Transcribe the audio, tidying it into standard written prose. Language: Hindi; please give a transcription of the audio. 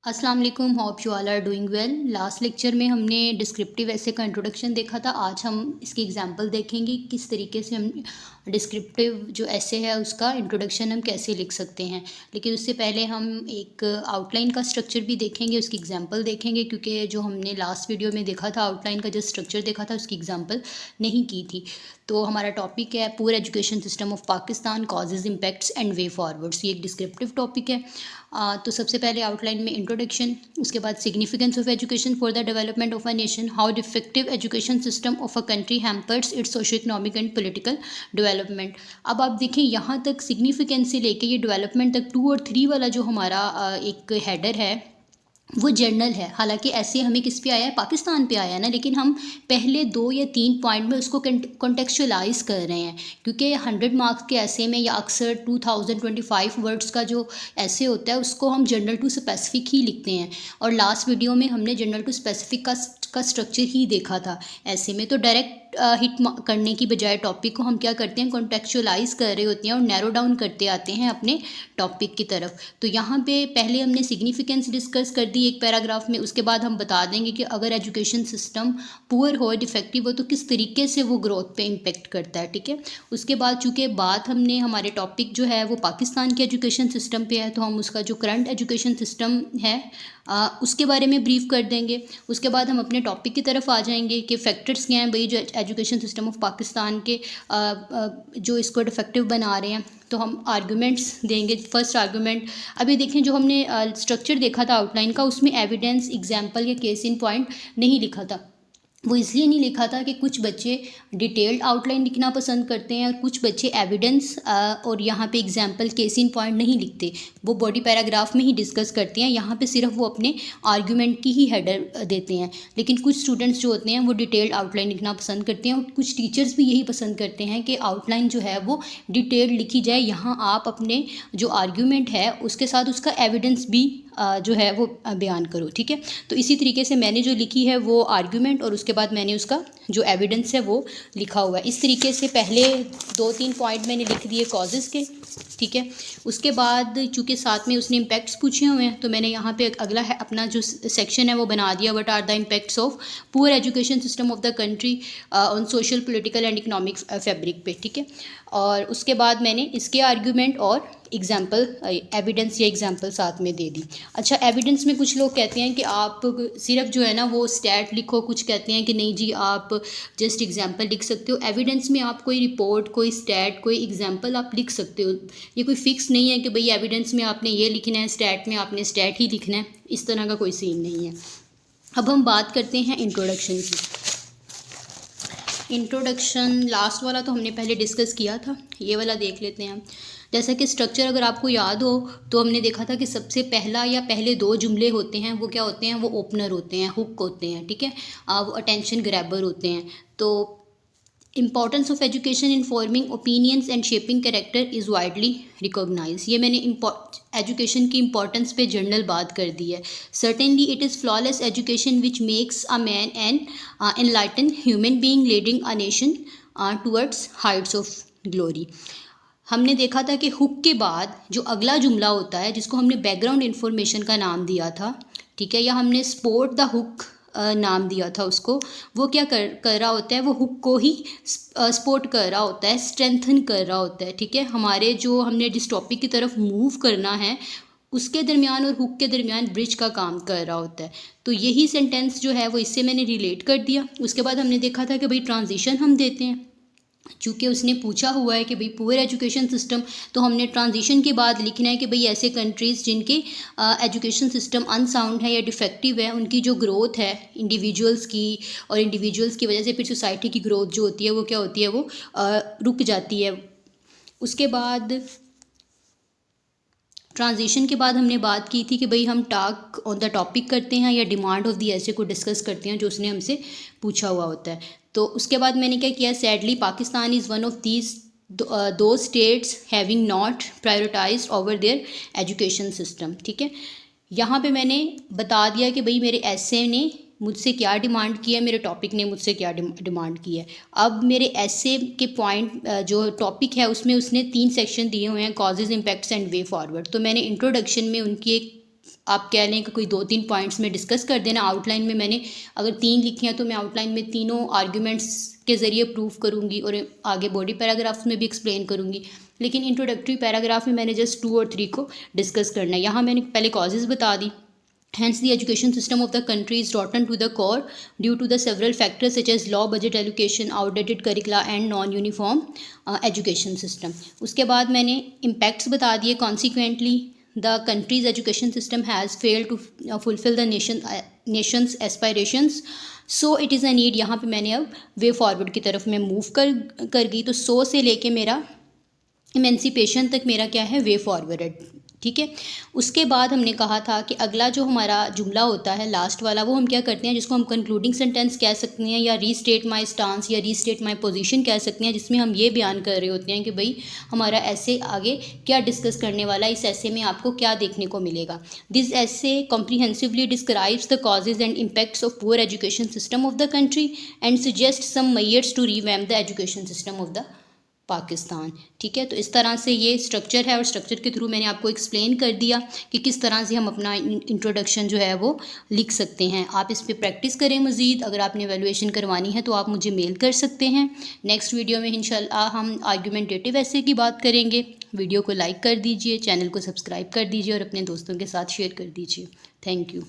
अस्सलाम वालेकुम, hope you all are doing well. Last lecture में हमने डिस्क्रिप्टिव ऐसे का इंट्रोडक्शन देखा था। आज हम इसकी एग्जांपल देखेंगे किस तरीके से हम डिस्क्रिप्टिव जो ऐसे है उसका इंट्रोडक्शन हम कैसे लिख सकते हैं। लेकिन उससे पहले हम एक आउटलाइन का स्ट्रक्चर भी देखेंगे, उसकी एग्जांपल देखेंगे, क्योंकि जो हमने लास्ट वीडियो में देखा था आउटलाइन का जो स्ट्रक्चर देखा था उसकी एग्जांपल नहीं की थी। तो हमारा टॉपिक है poor education system of Pakistan, causes, impacts and way forwards. ये एक डिस्क्रिप्टिव टॉपिक है। तो सबसे पहले आउटलाइन में इंट्रोडक्शन, उसके बाद significance of education for the development of a nation, how defective education system of a country hampers it's socio economic and political development. अब आप देखें यहाँ तक सिग्निफिकेंस से लेके ये डेवलपमेंट तक 2 और 3 वाला जो हमारा एक हेडर है वो जनरल है। हालांकि ऐसे हमें किस पे आया है, पाकिस्तान पे आया है ना, लेकिन हम पहले 2 या 3 पॉइंट में उसको कॉन्टेक्चुअलाइज कर रहे हैं, क्योंकि 100 मार्क्स के ऐसे में या अक्सर 2025 वर्ड्स का जो ऐसे होता है उसको हम जनरल टू स्पेसिफिक ही लिखते हैं। और लास्ट वीडियो में हमने जनरल टू स्पेसिफिक का स्ट्रक्चर ही देखा था। ऐसे में तो डायरेक्ट हिट करने की बजाय टॉपिक को हम क्या करते हैं, कॉन्टेक्चुअलाइज कर रहे होते हैं और नैरो डाउन करते आते हैं अपने टॉपिक की तरफ। तो यहाँ पे पहले हमने सिग्निफिकेंस डिस्कस कर दी एक पैराग्राफ में, उसके बाद हम बता देंगे कि अगर एजुकेशन सिस्टम पुअर हो, डिफेक्टिव हो, तो किस तरीके से वो ग्रोथ पे इम्पेक्ट करता है। ठीक है, उसके बाद चूँकि बात हमने हमारे टॉपिक जो है वो पाकिस्तान के एजुकेशन सिस्टम पे है, तो हम उसका जो करंट एजुकेशन सिस्टम है उसके बारे में ब्रीफ कर देंगे। उसके बाद हम अपने टॉपिक की तरफ आ जाएंगे कि फैक्टर्स क्या हैं भाई जो एजुकेशन सिस्टम ऑफ पाकिस्तान के जो इसको डिफेक्टिव बना रहे हैं। तो हम आर्गूमेंट्स देंगे। फर्स्ट आर्गूमेंट, अभी देखें जो हमने स्ट्रक्चर देखा था आउटलाइन का, उसमें एविडेंस, एग्जाम्पल या केस इन पॉइंट नहीं लिखा था। वो इसलिए नहीं लिखा था कि कुछ बच्चे डिटेल्ड आउटलाइन लिखना पसंद करते हैं और कुछ बच्चे एविडेंस और यहाँ पे एग्जांपल, केस इन पॉइंट नहीं लिखते, वो बॉडी पैराग्राफ में ही डिस्कस करते हैं। यहाँ पे सिर्फ वो अपने आर्गुमेंट की ही हेडर देते हैं। लेकिन कुछ स्टूडेंट्स जो होते हैं वो डिटेल्ड आउटलाइन लिखना पसंद करते हैं और कुछ टीचर्स भी यही पसंद करते हैं कि आउटलाइन जो है वो डिटेल्ड लिखी जाए। यहाँ आप अपने जो आर्ग्यूमेंट है उसके साथ उसका एविडेंस भी जो है वो बयान करो। ठीक है, तो इसी तरीके से मैंने जो लिखी है वो आर्ग्यूमेंट और उसके बाद मैंने उसका जो एविडेंस है वो लिखा हुआ है। इस तरीके से पहले 2-3 पॉइंट मैंने लिख दिए कॉजेज़ के। ठीक है, उसके बाद चूँकि साथ में उसने इम्पैक्ट्स पूछे हुए हैं तो मैंने यहाँ पे अगला है अपना जो सेक्शन है वो बना दिया, what are the impacts of poor education system of the country on social, political and economic fabric पे। ठीक है, और उसके बाद मैंने इसके आर्ग्यूमेंट और एग्जाम्पल, एविडेंस या एग्जाम्पल साथ में दे दी। अच्छा, एविडेंस में कुछ लोग कहते हैं कि आप सिर्फ जो है ना वो स्टैट लिखो, कुछ कहते हैं कि नहीं जी आप जस्ट एग्जाम्पल लिख सकते हो। एविडेंस में आप कोई रिपोर्ट, कोई स्टैट, कोई एग्जाम्पल आप लिख सकते हो। ये कोई फिक्स नहीं है कि भाई एविडेंस में आपने ये लिखना है, स्टैट में आपने स्टैट ही लिखना है, इस तरह का कोई सीन नहीं है। अब हम बात करते हैं इंट्रोडक्शन की। इंट्रोडक्शन लास्ट वाला तो हमने पहले डिस्कस किया था, ये वाला देख लेते हैं। जैसा कि स्ट्रक्चर अगर आपको याद हो तो हमने देखा था कि सबसे पहला या पहले 2 जुमले होते हैं वो क्या होते हैं, वो ओपनर होते हैं, हुक होते हैं। ठीक है, वो अटेंशन ग्रैबर होते हैं। तो importance of education in forming opinions and shaping character is widely recognize. ये मैंने एजुकेशन की इंपॉर्टेंस पे जनरल बात कर दी है। Certainly it is flawless education which makes a man an enlighten human being leading a nation towards heights of glory. हमने देखा था कि हुक के बाद जो अगला जुमला होता है जिसको हमने बैकग्राउंड इन्फॉर्मेशन का नाम दिया था, ठीक है, या हमने स्पोर्ट द हुक नाम दिया था उसको, वो क्या कर रहा होता है, वो हुक को ही सपोर्ट कर रहा होता है, स्ट्रेंथन कर रहा होता है। ठीक है, हमारे जो हमने जिस टॉपिक की तरफ मूव करना है उसके दरमियान और हुक के दरमियान ब्रिज का काम कर रहा होता है। तो यही सेंटेंस जो है वो इससे मैंने रिलेट कर दिया। उसके बाद हमने देखा था कि भाई ट्रांजिशन हम देते हैं, चूँकि उसने पूछा हुआ है कि भाई पुअर एजुकेशन सिस्टम, तो हमने ट्रांजिशन के बाद लिखना है कि भाई ऐसे कंट्रीज़ जिनके एजुकेशन सिस्टम अनसाउंड है या डिफेक्टिव है, उनकी जो ग्रोथ है इंडिविजुअल्स की, और इंडिविजुअल्स की वजह से फिर सोसाइटी की ग्रोथ जो होती है वो क्या होती है, वो रुक जाती है। उसके बाद ट्रांजिशन के बाद हमने बात की थी कि भाई हम टॉक ऑन द टॉपिक करते हैं या डिमांड ऑफ द ऐसे को डिस्कस करते हैं जो उसने हमसे पूछा हुआ होता है। तो उसके बाद मैंने क्या किया, sadly Pakistan is one of these दो states having not prioritized over their education system. ठीक है, यहाँ पे मैंने बता दिया कि भाई मेरे ऐसे ने मुझसे क्या डिमांड किया है, मेरे टॉपिक ने मुझसे क्या डिमांड की है। अब मेरे ऐसे के पॉइंट जो टॉपिक है उसमें उसने 3 सेक्शन दिए हुए हैं, causes, impacts and way forward. तो मैंने इंट्रोडक्शन में उनकी एक आप कह लें कि कोई 2-3 पॉइंट्स में डिस्कस कर देना। आउटलाइन में मैंने अगर 3 लिखी हैं तो मैं आउटलाइन में तीनों आर्ग्यूमेंट्स के ज़रिए प्रूव करूँगी और आगे बॉडी पैराग्राफ्स में भी एक्सप्लेन करूँगी। लेकिन इंट्रोडक्टरी पैराग्राफ में मैंने जस्ट 2 और 3 को डिस्कस करना है। यहाँ मैंने पहले कॉजेज़ बता दी। Hence, the education system of the country is rotten to the core due to the several factors such as low budget allocation, outdated curricula and non-uniform education system. उसके बाद मैंने impacts बता दिए। Consequently, the country's education system has failed to fulfill the nation's aspirations. So it is a need। यहाँ पे मैंने अब वे फॉरवर्ड की तरफ मैं मूव कर गई। तो सो से लेके मेरा इमेंसिपेशन तक मेरा क्या है, वे फॉरवर्ड। ठीक है। उसके बाद हमने कहा था कि अगला जो हमारा जुमला होता है लास्ट वाला, वो हम क्या करते हैं, जिसको हम कंक्लूडिंग सेंटेंस कह सकते हैं या रीस्टेट माय स्टांस या रीस्टेट माय पोजीशन कह सकते हैं, जिसमें हम ये बयान कर रहे होते हैं कि भाई हमारा ऐसे आगे क्या डिस्कस करने वाला है, इस ऐसे में आपको क्या देखने को मिलेगा। This essay comprehensively describes the causes and impacts of poor education system of the country and suggest some measures to revamp the education system of the Pakistan. ठीक है। तो इस तरह से ये स्ट्रक्चर है और स्ट्रक्चर के थ्रू मैंने आपको एक्सप्लेन कर दिया कि किस तरह से हम अपना इंट्रोडक्शन जो है वो लिख सकते हैं। आप इस पर प्रैक्टिस करें मज़ीद। अगर आपने एवेलुएशन करवानी है तो आप मुझे मेल कर सकते हैं। नेक्स्ट वीडियो में इंशाल्लाह हम आर्गुमेंटेटिव ऐसे की बात करेंगे। वीडियो को लाइक कर दीजिए, चैनल को सब्सक्राइब कर दीजिए और अपने दोस्तों के साथ शेयर कर दीजिए। Thank you.